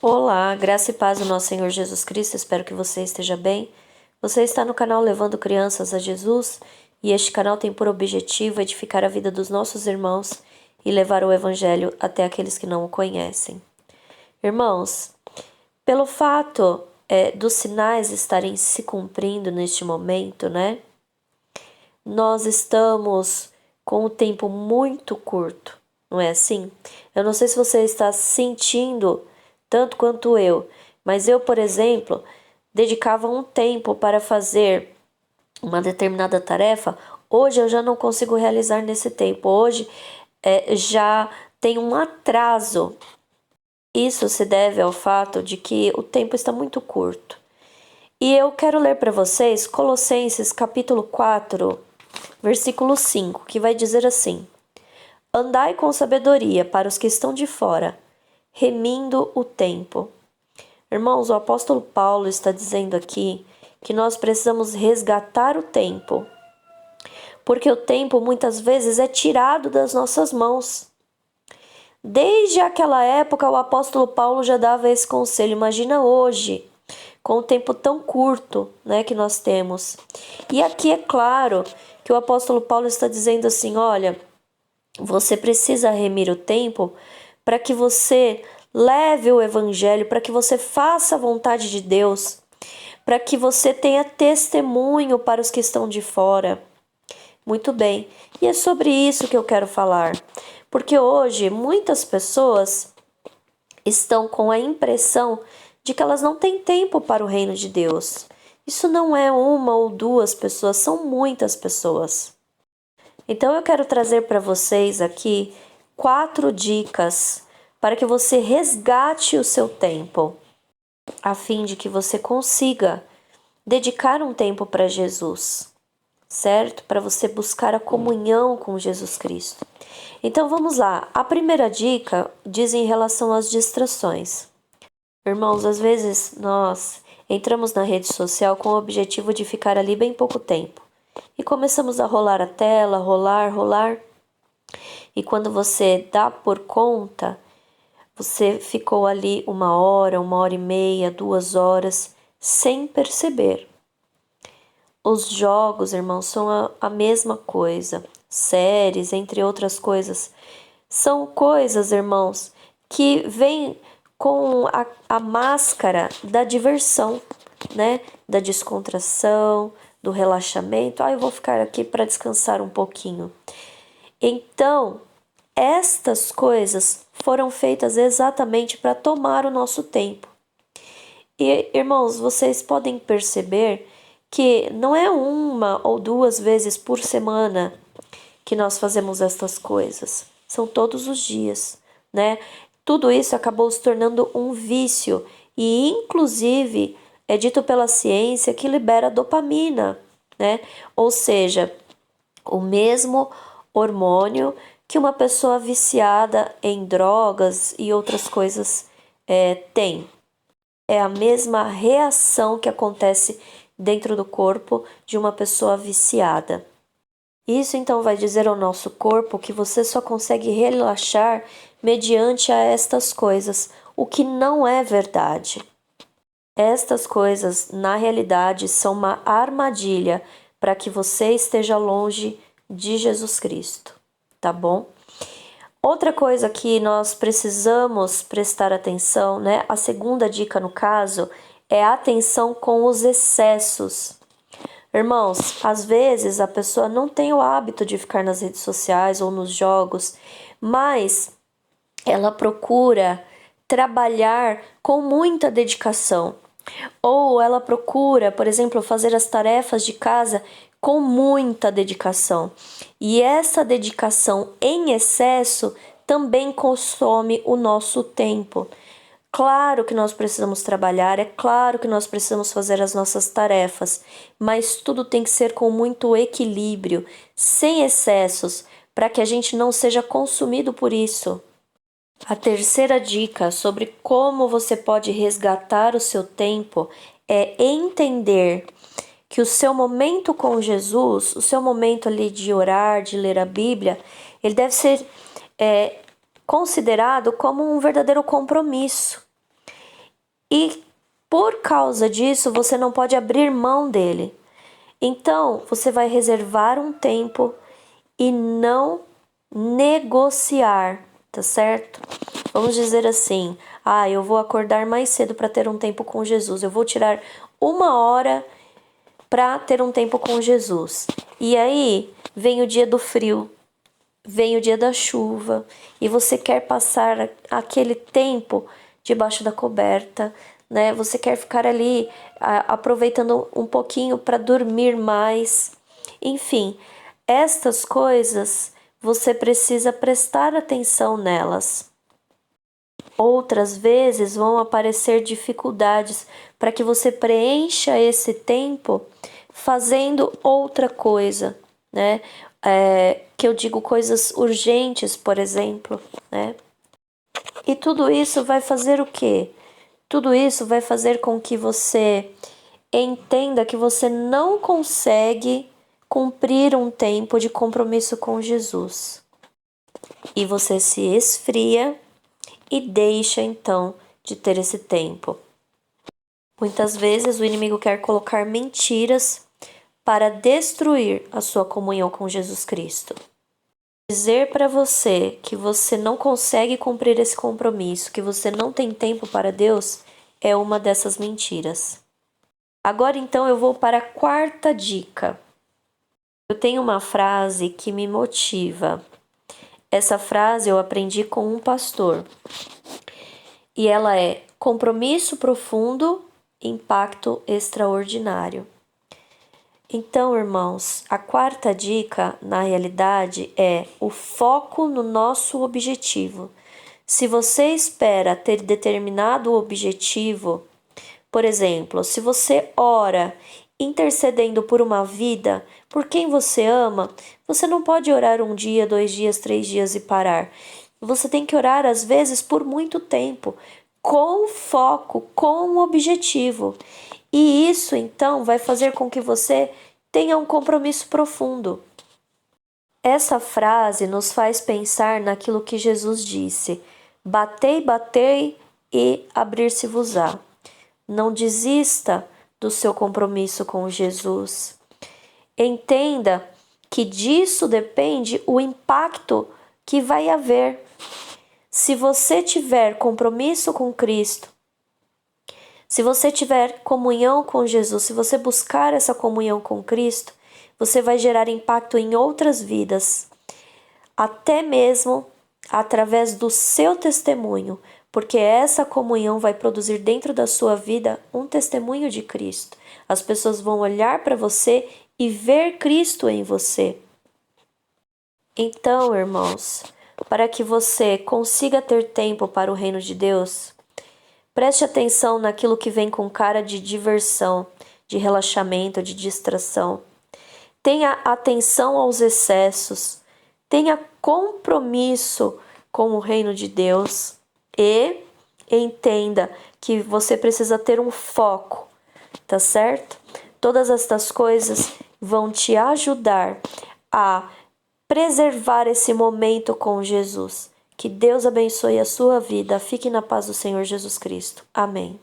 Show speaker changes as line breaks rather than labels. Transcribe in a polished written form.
Olá, graça e paz do nosso Senhor Jesus Cristo, espero que você esteja bem. Você está no canal Levando Crianças a Jesus e este canal tem por objetivo edificar a vida dos nossos irmãos e levar o Evangelho até aqueles que não o conhecem. Irmãos, pelo fato dos sinais estarem se cumprindo neste momento, né? Nós estamos com um tempo muito curto, não é assim? Eu não sei se você está sentindo tanto quanto eu, mas eu, por exemplo, dedicava um tempo para fazer uma determinada tarefa. Hoje eu já não consigo realizar nesse tempo. Hoje já tem um atraso. Isso se deve ao fato de que o tempo está muito curto. E eu quero ler para vocês Colossenses capítulo 4, versículo 5, que vai dizer assim: Andai com sabedoria para os que estão de fora, remindo o tempo. Irmãos, o apóstolo Paulo está dizendo aqui que nós precisamos resgatar o tempo, porque o tempo muitas vezes é tirado das nossas mãos. Desde aquela época, o apóstolo Paulo já dava esse conselho. Imagina hoje, com o tempo tão curto, né, que nós temos. E aqui é claro que o apóstolo Paulo está dizendo assim: olha, você precisa remir o tempo para que você leve o evangelho, para que você faça a vontade de Deus, para que você tenha testemunho para os que estão de fora. Muito bem, e é sobre isso que eu quero falar, porque hoje muitas pessoas estão com a impressão de que elas não têm tempo para o reino de Deus. Isso não é uma ou duas pessoas, são muitas pessoas. Então eu quero trazer para vocês aqui 4 dicas para que você resgate o seu tempo, a fim de que você consiga dedicar um tempo para Jesus, certo? Para você buscar a comunhão com Jesus Cristo. Então vamos lá. A primeira dica diz em relação às distrações. Irmãos, às vezes nós entramos na rede social com o objetivo de ficar ali bem pouco tempo. E começamos a rolar a tela, rolar. E quando você dá por conta, você ficou ali 1 hora, 1 hora e meia, 2 horas, sem perceber. Os jogos, irmãos, são a mesma coisa. Séries, entre outras coisas. São coisas, irmãos, que vêm com a máscara da diversão, né? Da descontração, do relaxamento. Eu vou ficar aqui para descansar um pouquinho. Então, estas coisas foram feitas exatamente para tomar o nosso tempo. E, irmãos, vocês podem perceber que não é 1 ou 2 vezes por semana que nós fazemos estas coisas. São todos os dias, né? Tudo isso acabou se tornando um vício e, inclusive, é dito pela ciência que libera dopamina, né? Ou seja, o mesmo hormônio que uma pessoa viciada em drogas e outras coisas tem. É a mesma reação que acontece dentro do corpo de uma pessoa viciada. Isso então vai dizer ao nosso corpo que você só consegue relaxar mediante a estas coisas, o que não é verdade. Estas coisas, na realidade, são uma armadilha para que você esteja longe de Jesus Cristo, tá bom? Outra coisa que nós precisamos prestar atenção, né? A segunda dica no caso é a atenção com os excessos. Irmãos, às vezes a pessoa não tem o hábito de ficar nas redes sociais ou nos jogos, mas ela procura trabalhar com muita dedicação. Ou ela procura, por exemplo, fazer as tarefas de casa com muita dedicação. E essa dedicação em excesso também consome o nosso tempo. Claro que nós precisamos trabalhar, é claro que nós precisamos fazer as nossas tarefas, mas tudo tem que ser com muito equilíbrio, sem excessos, para que a gente não seja consumido por isso. A terceira dica sobre como você pode resgatar o seu tempo é entender que o seu momento com Jesus, o seu momento ali de orar, de ler a Bíblia, ele deve ser considerado como um verdadeiro compromisso. E por causa disso, você não pode abrir mão dele. Então, você vai reservar um tempo e não negociar, tá certo? Vamos dizer assim: eu vou acordar mais cedo para ter um tempo com Jesus. Eu vou tirar 1 hora para ter um tempo com Jesus. E aí vem o dia do frio, vem o dia da chuva, e você quer passar aquele tempo debaixo da coberta, né? Você quer ficar ali aproveitando um pouquinho para dormir mais. Enfim, estas coisas você precisa prestar atenção nelas. Outras vezes vão aparecer dificuldades para que você preencha esse tempo fazendo outra coisa, né? Que eu digo coisas urgentes, por exemplo, né? E tudo isso vai fazer o quê? Tudo isso vai fazer com que você entenda que você não consegue cumprir um tempo de compromisso com Jesus. E você se esfria e deixa então de ter esse tempo. Muitas vezes o inimigo quer colocar mentiras para destruir a sua comunhão com Jesus Cristo. Dizer para você que você não consegue cumprir esse compromisso, que você não tem tempo para Deus, é uma dessas mentiras. Agora então eu vou para a quarta dica. Eu tenho uma frase que me motiva. Essa frase eu aprendi com um pastor. E ela é: compromisso profundo, impacto extraordinário. Então, irmãos, a quarta dica, na realidade, é o foco no nosso objetivo. Se você espera ter determinado objetivo, por exemplo, se você ora intercedendo por uma vida, por quem você ama, você não pode orar 1 dia, 2 dias, 3 dias e parar. Você tem que orar, às vezes, por muito tempo, com foco, com um objetivo. E isso, então, vai fazer com que você tenha um compromisso profundo. Essa frase nos faz pensar naquilo que Jesus disse: batei, batei e abrir-se-vos-á. Não desista do seu compromisso com Jesus. Entenda que disso depende o impacto que vai haver. Se você tiver compromisso com Cristo, se você tiver comunhão com Jesus, se você buscar essa comunhão com Cristo, você vai gerar impacto em outras vidas, até mesmo através do seu testemunho, porque essa comunhão vai produzir dentro da sua vida um testemunho de Cristo. As pessoas vão olhar para você e ver Cristo em você. Então, irmãos, para que você consiga ter tempo para o reino de Deus, preste atenção naquilo que vem com cara de diversão, de relaxamento, de distração. Tenha atenção aos excessos. Tenha compromisso com o reino de Deus e entenda que você precisa ter um foco, tá certo? Todas estas coisas vão te ajudar a preservar esse momento com Jesus. Que Deus abençoe a sua vida. Fique na paz do Senhor Jesus Cristo. Amém.